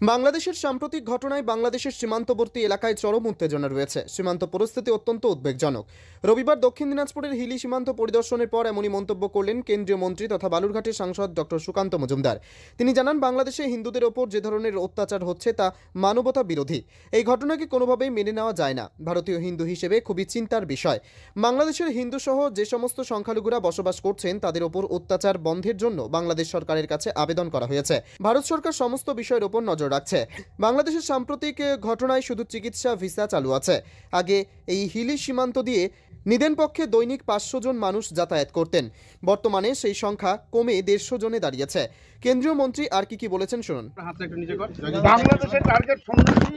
বাংলাদেশের সাম্প্রতিক ঘটনায় বাংলাদেশের সীমান্তবর্তী এলাকায় চরম উত্তেজনা রয়েছে। সীমান্ত পরিস্থিতি অত্যন্ত উদ্বেগজনক। রবিবার দক্ষিণ দিনাজপুরের হিলি সীমান্ত পরিদর্শনের পর এমনই মন্তব্য করলেন কেন্দ্রীয় মন্ত্রী তথা বালুরঘাটের সাংসদ ডক্টর সুকান্ত মজুমদার। তিনি জানান, বাংলাদেশে হিন্দুদের ওপর যে ধরনের অত্যাচার হচ্ছে তা মানবতা বিরোধী। এই ঘটনাকে কোনোভাবেই মেনে নেওয়া যায় না। ভারতীয় হিন্দু হিসেবে খুবই চিন্তার বিষয়। বাংলাদেশের হিন্দু সহ যে সমস্ত সংখ্যালঘুরা বসবাস করছেন তাদের ওপর অত্যাচার বন্ধের জন্য বাংলাদেশ সরকারের কাছে আবেদন করা হয়েছে। ভারত সরকার সমস্ত বিষয়ের ওপর নজর রাখছে। বাংলাদেশের সাম্প্রতিক ঘটনায় শুধু চিকিৎসা ভিসা চালু আছে। আগে এই হিলি সীমান্ত দিয়ে নিদেন পক্ষে দৈনিক 500 জন মানুষ যাতায়াত করতেন। বর্তমানে সেই সংখ্যা কমে 150 জনে দাঁড়িয়েছে। কেন্দ্রীয় মন্ত্রী আর কি বলেছেন শুনুন। বাংলাদেশের টার্গেট সন্ন্যাসী,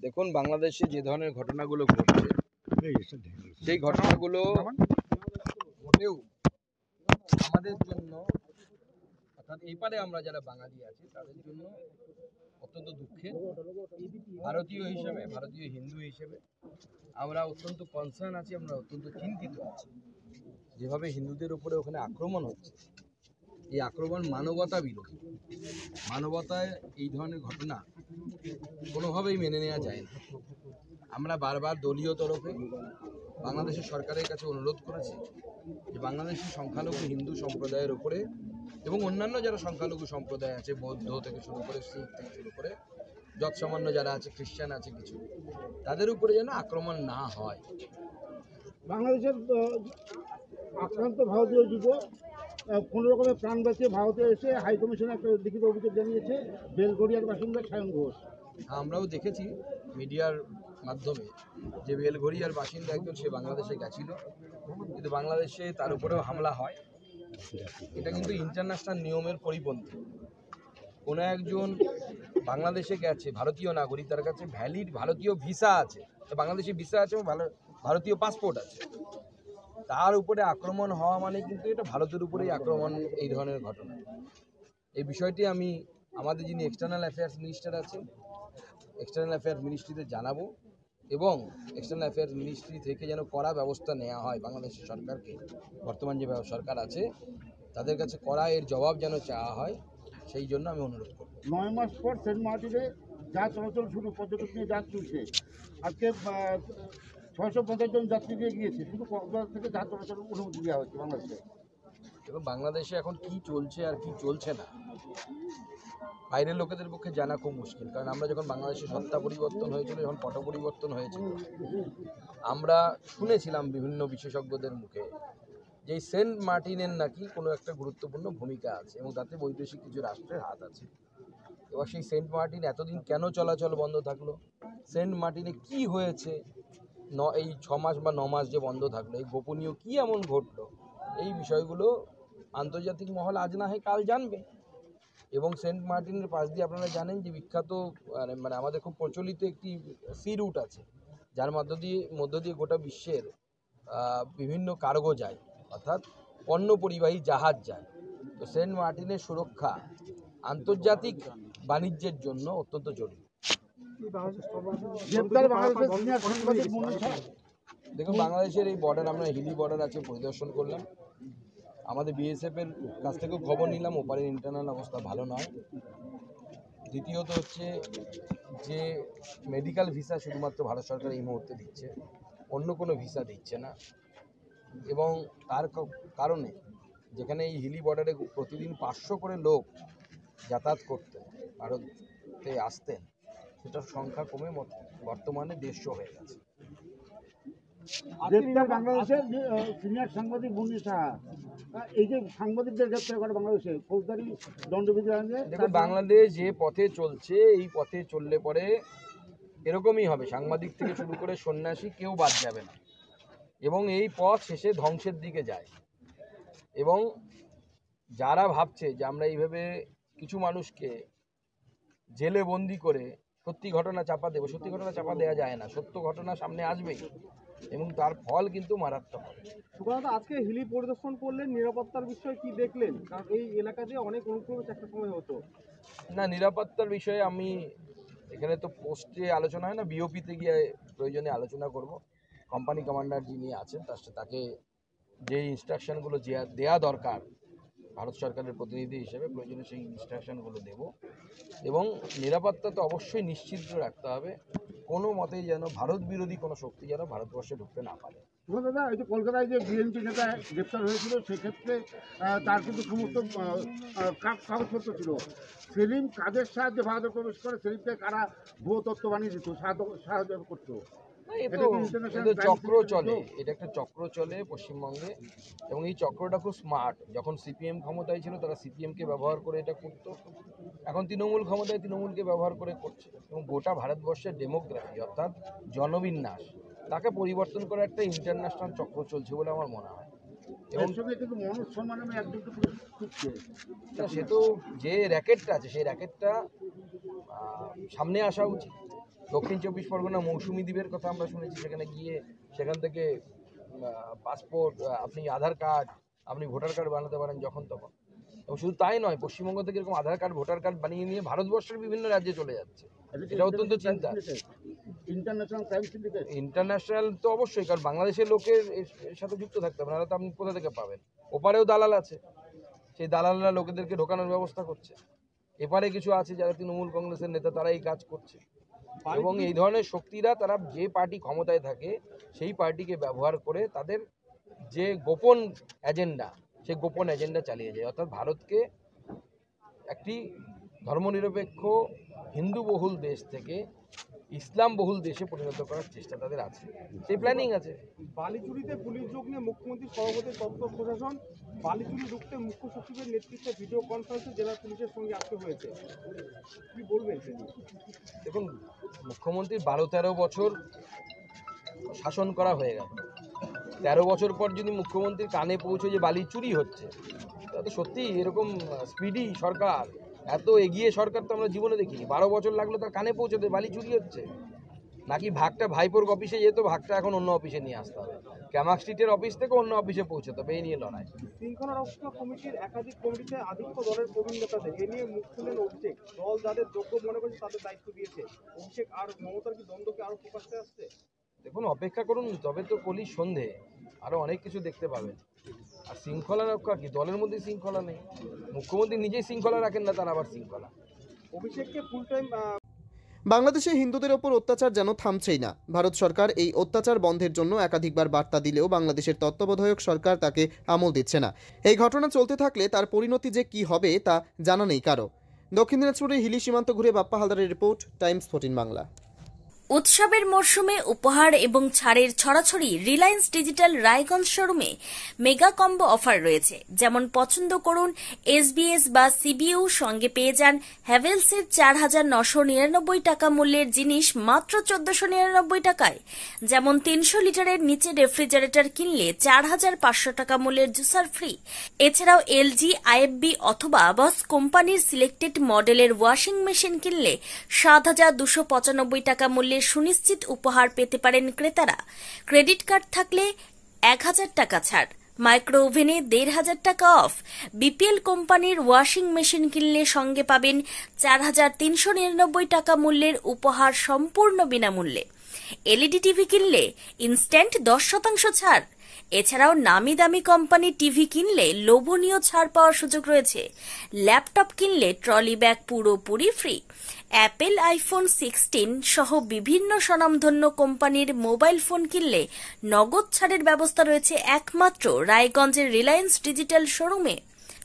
দেখুন, বাংলাদেশে যে ধরনের ঘটনাগুলো ঘটছে সেই ঘটনাগুলো মোটেও আমাদের জন্য, অর্থাৎ এই পারে আমরা যারা বাঙালি আছি তাদের জন্য অত্যন্ত দুঃখের। ভারতীয় হিসেবে, ভারতীয় হিন্দু হিসেবে আমরা অত্যন্ত কনসার্ন আছি, আমরা অত্যন্ত চিন্তিত আছি। যেভাবে হিন্দুদের উপরে ওখানে আক্রমণ হচ্ছে, এই আক্রমণ মানবতা বিরোধী। মানবতায় এই ধরনের ঘটনা কোনোভাবেই মেনে নেওয়া যায় না। আমরা বারবার দলীয় তরফে বাংলাদেশের সরকারের কাছে অনুরোধ করেছি যে বাংলাদেশের সংখ্যালঘু হিন্দু সম্প্রদায়ের উপরে এবং অন্যান্য যারা সংখ্যালঘু সম্প্রদায় আছে, বৌদ্ধ থেকে শুরু করে শিখ থেকে শুরু করে যৎসামান্য যারা আছে, খ্রিস্টান আছে কিছু, তাদের উপরে যেন আক্রমণ না হয়। বাংলাদেশের আক্রান্ত ভারতীয় যুবক কোনো রকমের প্রাণ বাঁচিয়ে ভারতে এসে হাইকমিশনে একটা লিখিত অভিযোগ জানিয়েছে বেলগড়িয়ার বাসিন্দা সায়ন ঘোষ। আমরাও দেখেছি মিডিয়ার মাধ্যমে যে বেলঘড়িয়ার বাসিন্দা একজন, সে বাংলাদেশে গেছিল, কিন্তু বাংলাদেশে তার উপরেও হামলা হয়। এটা কিন্তু ইন্টারন্যাশনাল নিয়মের পরিপন্থী। কোনো একজন বাংলাদেশে গেছে, ভারতীয় নাগরিক, তার কাছে ভ্যালিড ভারতীয় ভিসা আছে, বাংলাদেশি ভিসা আছে এবং ভারতীয় পাসপোর্ট আছে, তার উপরে আক্রমণ হওয়া মানে কিন্তু এটা ভারতের উপরেই আক্রমণ। এই ধরনের ঘটনা, এই বিষয়টি আমি আমাদের যিনি এক্সটার্নাল অ্যাফেয়ার্স মিনিস্টার আছেন, এক্সটার্নাল অ্যাফেয়ার্স মিনিস্ট্রিতে জানাবো এবং এক্সটার্নাল অ্যাফেয়ার্স মিনিস্ট্রি থেকে যেন কড়া ব্যবস্থা নেওয়া হয়। বাংলাদেশের সরকারকে, বর্তমান যে সরকার আছে তাদের কাছে কড়া এর জবাব যেন চাওয়া হয়, সেই জন্য আমি অনুরোধ করব। 9 মাস পর সেন্ট মার্টিনে যা চলাচল শুরু, পর্যটক নিয়ে যা চলছে, আজকে 650 জন যাত্রী দিয়ে গিয়েছে, শুধু কক্সবাজার থেকে যা চলাচল অনুমতি দেওয়া হচ্ছে বাংলাদেশে। এবং বাংলাদেশে এখন কি চলছে আর কি চলছে না বাইরের লোকেদের পক্ষে জানা খুব মুশকিল। কারণ আমরা যখন বাংলাদেশের সত্তা পরিবর্তন হয়েছিল, যখন পট পরিবর্তন হয়েছিল, আমরা শুনেছিলাম বিভিন্ন বিশেষজ্ঞদের মুখে যে সেন্ট মার্টিনের নাকি কোনো একটা গুরুত্বপূর্ণ ভূমিকা আছে এবং তাতে বৈদেশিক কিছু রাষ্ট্রের হাত আছে। এবার সেই সেন্ট মার্টিন এতদিন কেন চলাচল বন্ধ থাকলো? সেন্ট মার্টিনে কি হয়েছে এই 6 মাস বা 9 মাস যে বন্ধ থাকলো? এই গোপনীয় কি এমন ঘটলো? এই বিষয়গুলো আন্তর্জাতিক মহল আজ না হয় কাল জানবে। এবং সেন্ট মার্টিনের পাশ দিয়ে আপনারা জানেন যে বিখ্যাত, মানে আমাদের খুব প্রচলিত একটি সি রুট আছে, যার মধ্য দিয়ে গোটা বিশ্বের বিভিন্ন কার্গো যায়, অর্থাৎ পণ্য পরিবাহী জাহাজ যায়। তো সেন্ট মার্টিনের সুরক্ষা আন্তর্জাতিক বাণিজ্যের জন্য অত্যন্ত জরুরি। দেখুন, বাংলাদেশের এই বর্ডার, আমরা হিলি বর্ডার আছে, পরিদর্শন করলাম। আমাদের বিএসএফের কাছ থেকেও খবর নিলাম, ওপারের ইন্টারনাল অবস্থা ভালো নয়। দ্বিতীয়ত হচ্ছে যে মেডিকেল ভিসা শুধুমাত্র ভারত সরকার এই মুহূর্তে দিচ্ছে, অন্য কোনো ভিসা দিচ্ছে না। এবং তার কারণে যেখানে এই হিলি বর্ডারে প্রতিদিন 500 করে লোক যাতায়াত করতেন, ভারতে আসতেন, সেটার সংখ্যা কমে বর্তমানে 150 হয়ে গেছে। বাংলাদেশের সিনিয়র সাংবাদিক মুন্নি সাহা, এই যে সাংবাদিকদের গ্রেপ্তার করে বাংলাদেশে ফৌজদারি দণ্ডবিধি আইনে। দেখুন, বাংলাদেশ যে পথে চলছে, এই পথে চললে পরে এরকমই হবে। সাংবাদিক থেকে শুরু করে সন্ন্যাসী কেউ বাদ যাবে না এবং এই পথ শেষে ধ্বংসের দিকে যায়। এবং যারা ভাবছে যে আমরা এইভাবে কিছু মানুষকে জেলে বন্দি করে সত্যি ঘটনা চাপা দেবো, সত্যি ঘটনা চাপা দেওয়া যায় না। সত্য ঘটনা সামনে আসবেই এবং তার ফল কিন্তু মারাত্মক হবে। সুকান্ত, আজকে হিলি পরিদর্শন করলেন, নিরাপত্তার বিষয় কি দেখলেন? কারণ এই এলাকাতে অনেক অনুপ্রবেশ একটা সময় হতো। না, নিরাপত্তার বিষয়ে আমি এখানে তো পোস্টে আলোচনা হয় না, বিওপিতে গিয়ে প্রয়োজনে আলোচনা করব। কোম্পানি কমান্ডার যিনি আছেন তাকে যে ইনস্ট্রাকশনগুলো দেওয়া দরকার ভারত সরকারের প্রতিনিধি হিসেবে প্রয়োজনে সেই ইনস্ট্রাকশনগুলো দেব, এবং নিরাপত্তা তো অবশ্যই নিশ্চিত রাখতে হবে। কোনো মতেই যেন ভারত বিরোধী কোনো শক্তি যেন ভারতবর্ষে ঢুকতে না পারে। দাদা, এই যে কলকাতায় যে বিএনপি নেতা গ্রেপ্তার হয়েছিল, সেক্ষেত্রে তার কিন্তু সমস্ত কাগজপত্র ছিল। সেলিম কাদের সাহায্যে ভারতে প্রবেশ করে, সেলিমকে কারা ভুয়ো তথ্য বানিয়ে দিত, সাহায্য করতো? এটা চক্র চলে, এটা একটা চক্র চলে পশ্চিমবঙ্গে, এবং এই চক্রটা খুব স্মার্ট। যখন সিপিএম ক্ষমতায় ছিল তারা সিপিএমকে ব্যবহার করে এটা করতো, এখন তৃণমূল ক্ষমতায় তৃণমূলকে ব্যবহার করে করছে, এবং গোটা ভারতবর্ষের ডেমোগ্রাফি অর্থাৎ জনবিন্যাস তাকে পরিবর্তন করার একটা ইন্টারন্যাশনাল চক্র চলছে বলে আমার মনে হয়। এবং সে তো যে র্যাকেটটা আছে সেই র্যাকেটটা সামনে আসা উচিত। দক্ষিণ 24 পরগনা মৌসুমী দ্বীপের কথা আমরা শুনেছি, সেখানে গিয়ে সেখান থেকে পাসপোর্ট, আপনি আধার কার্ড, আপনি ভোটার কার্ড বানাতে পারেন যখন তখন। এবং শুধু তাই নয়, পশ্চিমবঙ্গ থেকে এরকম আধার কার্ড ভোটার কার্ড বানিয়ে নিয়ে ভারতবর্ষের বিভিন্ন রাজ্যে চলে যাচ্ছে। এটা অত্যন্ত চিন্তা। ইন্টারন্যাশনাল তো অবশ্যই, কারণ বাংলাদেশের লোকের এর সাথে যুক্ত থাকতে হবে, নাহলে তো আপনি কোথা থেকে পাবেন। ওপারেও দালাল আছে, সেই দালালরা লোকেদেরকে ঢোকানোর ব্যবস্থা করছে। এপারে কিছু আছে যারা তৃণমূল কংগ্রেসের নেতা, তারা এই কাজ করছে। এবং এই ধরনের শক্তিরা তারা যে পার্টি ক্ষমতায় থাকে সেই পার্টিকে ব্যবহার করে তাদের যে গোপন এজেন্ডা, সেই গোপন এজেন্ডা চালিয়ে যায়। অর্থাৎ ভারতকে একটি ধর্মনিরপেক্ষ হিন্দু বহুল দেশ থেকে ইসলাম বহুল দেশে পরিণত করার চেষ্টা তাদের আছে, সেই প্ল্যানিং আছে। বালিচুরিতে পুলিশ যোগ নিয়ে মুখ্যমন্ত্রীর সভাপতি তথ্য প্রশাসন, বালিচুরি রুখতে মুখ্য সচিবের নেতৃত্বে ভিডিও কনফারেন্সে জেলা পুলিশের সঙ্গে আসতে হয়েছে, কি বলবেন? দেখুন, মুখ্যমন্ত্রীর 12-13 বছর শাসন করা হয়ে গেল, 13 বছর পর যদি মুখ্যমন্ত্রীর কানে পৌঁছে যে বালি চুরি হচ্ছে, তাহলে তো সত্যি এরকম স্পিডি সরকার, এত এগিয়ে সরকার তো আমরা জীবনে দেখিনি। 12 বছর লাগলো তার কানে পৌঁছতে বালি চুরি হচ্ছে। নাকি ভাগটা ভাইপোর অফিসে যেত, ভাগটা এখন অন্য অফিসে নিয়ে আসতে হবে, ক্যামাক স্ট্রিটের অফিস থেকে অন্য অফিসে পৌঁছতে হবে, এই নিয়ে লড়াই। শৃঙ্খলা রক্ষা কমিটির একাধিক কমিটিতে আধিক্য দলের প্রবীণ নেতাদের, এ নিয়ে মুখ খুললেন অভিষেক। দল যাদের যোগ্য মনে করছে তাদের দায়িত্ব দিয়েছে। অভিষেক আর মমতার কি দ্বন্দ্বকে আরো প্রকাশ্যে আসছে? দেখুন, অপেক্ষা করুন, তবে তো কলির সন্ধে, আরো অনেক কিছু দেখতে পাবেন। আর শৃঙ্খলা রক্ষা কি, দলের মধ্যে শৃঙ্খলা নেই, মুখ্যমন্ত্রী নিজেই শৃঙ্খলা রাখেন না, তার আবার শৃঙ্খলা। অভিষেককে ফুল টাইম বাংলাদেশে হিন্দুদের ওপর অত্যাচার যেন থামছেই না। ভারত সরকার এই অত্যাচার বন্ধের জন্য একাধিকবার বার্তা দিলেও বাংলাদেশের তত্ত্বাবধায়ক সরকার তাকে আমল দিচ্ছে না। এই ঘটনা চলতে থাকলে তার পরিণতি যে কি হবে তা জানা নেই কারো। দক্ষিণ দিনাজপুরের হিলি সীমান্ত ঘুরে বাপ্পা হালদারের রিপোর্ট, টাইমস 14 বাংলা। উৎসবের মরশুমে উপহার এবং ছাড়ের ছড়াছড়ি রিলায়েন্স ডিজিটাল রায়গঞ্জ শোরুমে মেগা কম্বো অফার রয়েছে। যেমন পছন্দ করুন এসবিএস বা সিবিইউ, সঙ্গে পেয়ে যান হ্যাভেলসের 4,999 টাকা মূল্যের জিনিস মাত্র 1,499 টাকায়। যেমন 300 লিটারের নিচে রেফ্রিজারেটর কিনলে 4,500 টাকা মূল্যের জুসার ফ্রি। এছাড়াও এলজি, আইএফবি অথবা বস কোম্পানির সিলেক্টেড মডেলের ওয়াশিং মেশিন কিনলে 7,295 টাকা মূল্যের সুনিশ্চিত উপহার পেতে পারেন ক্রেতারা। ক্রেডিট কার্ড থাকলে 1,000 টাকা ছাড়, মাইক্রো ওভেনে 1,500 টাকা অফ। বিপিএল কোম্পানির ওয়াশিং মেশিন কিনলে সঙ্গে পাবেন 4,399 টাকা মূল্যের উপহার সম্পূর্ণ বিনামূল্যে। এলইডি টিভি কিনলে ইনস্ট্যান্ট 10% ছাড়। এছাড়াও নামি দামি কোম্পানির টিভি কিনলে লোভনীয় ছাড় পাওয়ার সুযোগ রয়েছে। ল্যাপটপ কিনলে ট্রলি ব্যাগ পুরোপুরি ফ্রি। অ্যাপেল আইফোন 16 সহ বিভিন্ন স্বনামধন্য কোম্পানির মোবাইল ফোন কিনলে নগদ ছাড়ের ব্যবস্থা রয়েছে একমাত্র রায়গঞ্জের রিলায়েন্স ডিজিটাল শোরুমে।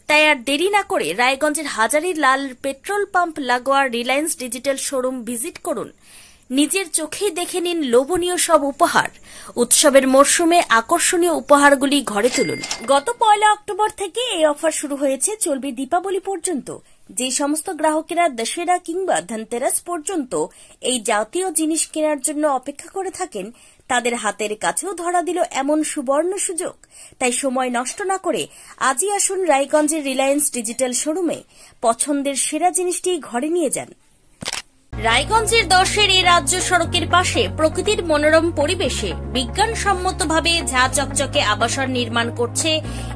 তাই আর দেরি না করে রায়গঞ্জের হাজারী লাল পেট্রোল পাম্প লাগোয়া রিলায়েন্স ডিজিটাল শোরুম ভিজিট করুন। নিজের চোখেই দেখে নিন লোভনীয় সব উপহার। উৎসবের মরশুমে আকর্ষণীয় উপহারগুলি ঘরে তুলুন। গত 1 অক্টোবর থেকে এই অফার শুরু হয়েছে, চলবে দীপাবলি পর্যন্ত। যে সমস্ত গ্রাহকেরা দশেরা কিংবা ধনতেরাস পর্যন্ত এই জাতীয় জিনিস কেনার জন্য অপেক্ষা করে থাকেন, তাদের হাতের কাছেও ধরা দিল এমন সুবর্ণ সুযোগ। তাই সময় নষ্ট না করে আজই আসুন রায়গঞ্জের রিলায়েন্স ডিজিটাল শোরুমে। পছন্দের সেরা জিনিসটি ঘরে নিয়ে যান। রায়গঞ্জের 10-এর এই রাজ্য সড়কের পাশে প্রকৃতির মনোরম পরিবেশে বিজ্ঞানসম্মতভাবে ঝা চকচকে আবাসন নির্মাণ করছে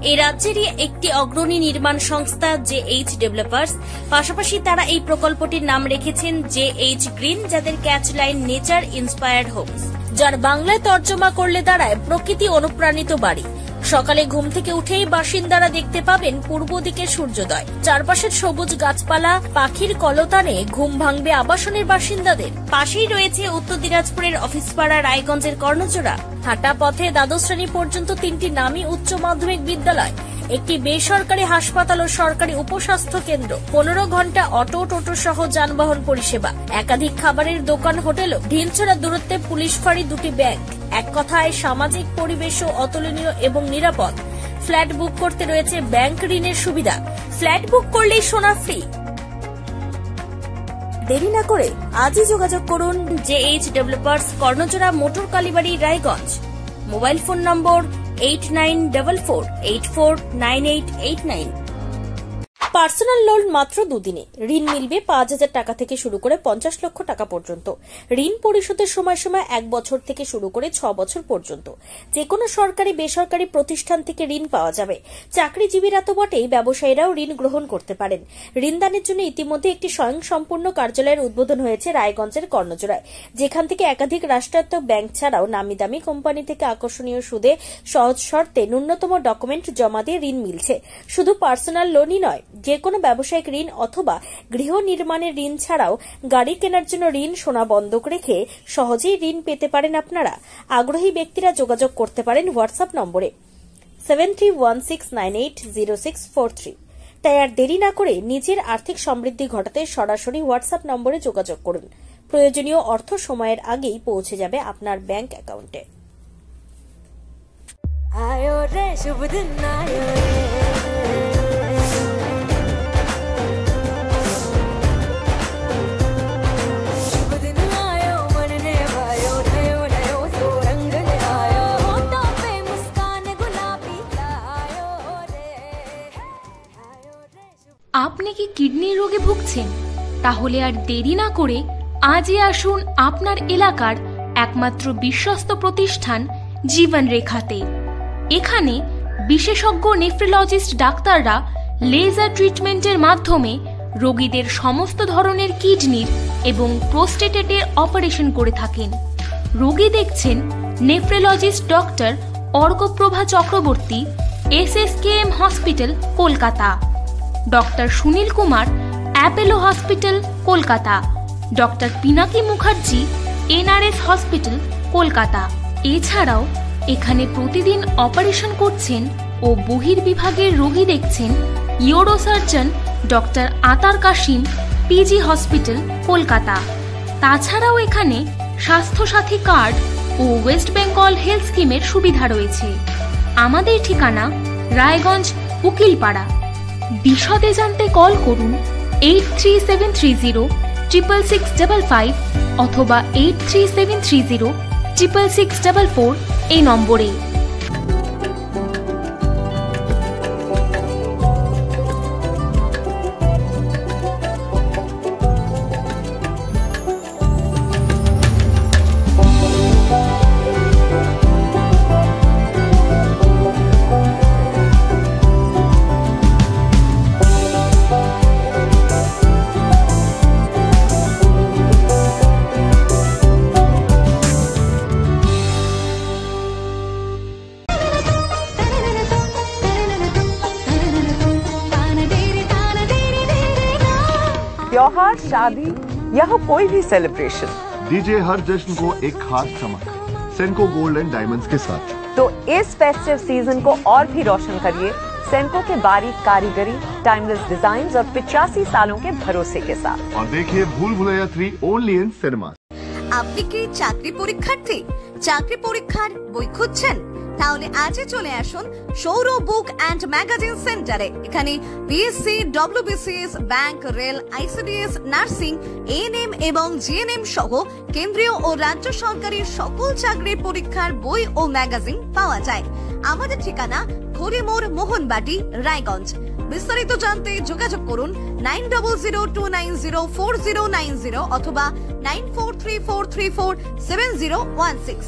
এই রাজ্যেরই একটি অগ্রণী নির্মাণ সংস্থা জেএইচ ডেভেলপার্স। পাশাপাশি তারা এই প্রকল্পটির নাম রেখেছেন জেএইচ গ্রিন, যাদের ক্যাচলাইন নেচার ইন্সপায়ার্ড হোমস, যার বাংলায় তর্জমা করলে দাঁড়ায় প্রকৃতি অনুপ্রাণিত বাড়ি। সকালে ঘুম থেকে উঠেই বাসিন্দারা দেখতে পাবেন পূর্ব দিকে সূর্যোদয়। চারপাশের সবুজ গাছপালা, পাখির কলতানে ঘুম ভাঙবে আবাসনের বাসিন্দাদের। পাশেই রয়েছে উত্তর দিনাজপুরের অফিসপাড়া রায়গঞ্জের কর্ণজোড়া। হাঁটা পথে দ্বাদশ শ্রেণী পর্যন্ত 3টি নামী উচ্চ মাধ্যমিক বিদ্যালয়, একটি বেসরকারি হাসপাতাল ও সরকারি উপস্বাস্থ্য কেন্দ্র, 15 ঘন্টা অটো, টোটো সহ যানবাহন পরিষেবা, একাধিক খাবারের দোকান, হোটেল, ঢিলছড়া দূরত্বে পুলিশ ফাঁড়ি, 2টি ব্যাংক। এক কথায় সামাজিক পরিবেশও অতুলনীয় এবং নিরাপদ। ফ্ল্যাট বুক করতে রয়েছে ব্যাংক ঋণের সুবিধা। ফ্ল্যাট বুক করলেই সোনা ফ্রি। দেরি না করে আজই যোগাযোগ করুন JH developers, Karnajora, motor Kalibari, Raiganj. Mobile phone নম্বর 8944849889। পার্সোনাল লোন মাত্র 2 দিনে ঋণ মিলবে 5,000 টাকা থেকে শুরু করে 50 লক্ষ টাকা পর্যন্ত। ঋণ পরিশোধের সময়সীমা 1 বছর থেকে শুরু করে 6 বছর পর্যন্ত। যে কোনো সরকারি বেসরকারি প্রতিষ্ঠান থেকে ঋণ পাওয়া যাবে। চাকরিজীবীরা তো বটেই, ব্যবসায়ীরাও ঋণ গ্রহণ করতে পারেন। ঋণদানের জন্য ইতিমধ্যে একটি স্বয়ংসম্পূর্ণ কার্যালয়ের উদ্বোধন হয়েছে রায়গঞ্জের কর্ণজোড়ায়, যেখান থেকে একাধিক রাষ্ট্রায়ত্ত ব্যাংক ছাড়াও নামি দামি কোম্পানি থেকে আকর্ষণীয় সুদে সহজ শর্তে ন্যূনতম ডকুমেন্ট জমা দিয়ে ঋণ মিলছে। শুধু পার্সোনাল লোনই নয়, যে কোনো ব্যবসায়িক ঋণ অথবা গৃহ নির্মাণের ঋণ ছাড়াও গাড়ি কেনার জন্য ঋণ, সোনা বন্ধক রেখে সহজেই ঋণ পেতে পারেন আপনারা। আগ্রহী ব্যক্তিরা যোগাযোগ করতে পারেন হোয়াটসঅ্যাপ নম্বরে 7316980643। তাই আর দেরি না করে নিজের আর্থিক সমৃদ্ধি ঘটাতে সরাসরি হোয়াটসঅ্যাপ নম্বরে যোগাযোগ করুন। প্রয়োজনীয় অর্থ সময়ের আগেই পৌঁছে যাবে আপনার ব্যাংক অ্যাকাউন্টে। আপনি কি কিডনি রোগে ভুগছেন? তাহলে আর দেরি না করে আজই আসুন আপনার এলাকার একমাত্র বিশ্বস্ত প্রতিষ্ঠান জীবন রেখাতে। এখানে বিশেষজ্ঞ নেফ্রোলজিস্ট ডাক্তাররা লেজার ট্রিটমেন্টের মাধ্যমে রোগীদের সমস্ত ধরনের কিডনির এবং প্রোস্টেটের অপারেশন করে থাকেন। রোগী দেখছেন nephrologist doctor Arkaprava Chakraborty, SSKM hospital, Kolkata. Doctor Sunil Kumar, Apollo hospital, Kolkata. Doctor Pinaki Mukherjee, NRS hospital, Kolkata. এছাড়াও এখানে প্রতিদিন অপারেশন করছেন ও বহির্বিভাগের রোগী দেখছেন ইউরোসার্জন ডক্টর আতার কাশিম, PG হসপিটাল, কলকাতা। তাছাড়াও এখানে স্বাস্থ্যসাথী কার্ড ও ওয়েস্ট বেঙ্গল হেলথ স্কিমের সুবিধা রয়েছে। আমাদের ঠিকানা রায়গঞ্জ, উকিলপাড়া। বিশদে জানতে কল করুন 8373066655 অথবা 8373066644 এই নম্বরে। त्योहार, शादी या हो कोई भी सेलिब्रेशन, दीजिए हर जश्न को एक खास चमक सेंको गोल्ड एंड डायमंड्स के साथ। तो इस फेस्टिव सीजन को और भी रोशन करिए सेंको के बारीक कारीगरी, टाइमलेस डिजाइन्स और 85 सालों के भरोसे के साथ। और देखिए भूल भुलैया 3 ओनली इन सिनेमा। আপনি কি চাকরি পরীক্ষার্থী? চাকরি পরীক্ষার বই খুঁজছেন? তাহলে আজই চলে আসুন সৌর বুক অ্যান্ড ম্যাগাজিন সেন্টারে। এখানে BSc, WBCS, bank, rail, ICDS, nursing, ANM এবং GNM সহ কেন্দ্রীয় ও রাজ্য সরকারি সকল চাকরির পরীক্ষার বই ও ম্যাগাজিন পাওয়া যায়। আমাদের ঠিকানা খড়িমোড়, মোহনবাটি, রায়গঞ্জ। বিস্তারিত জানতে যোগাযোগ করুন 9002904090 অথবা 9434347016।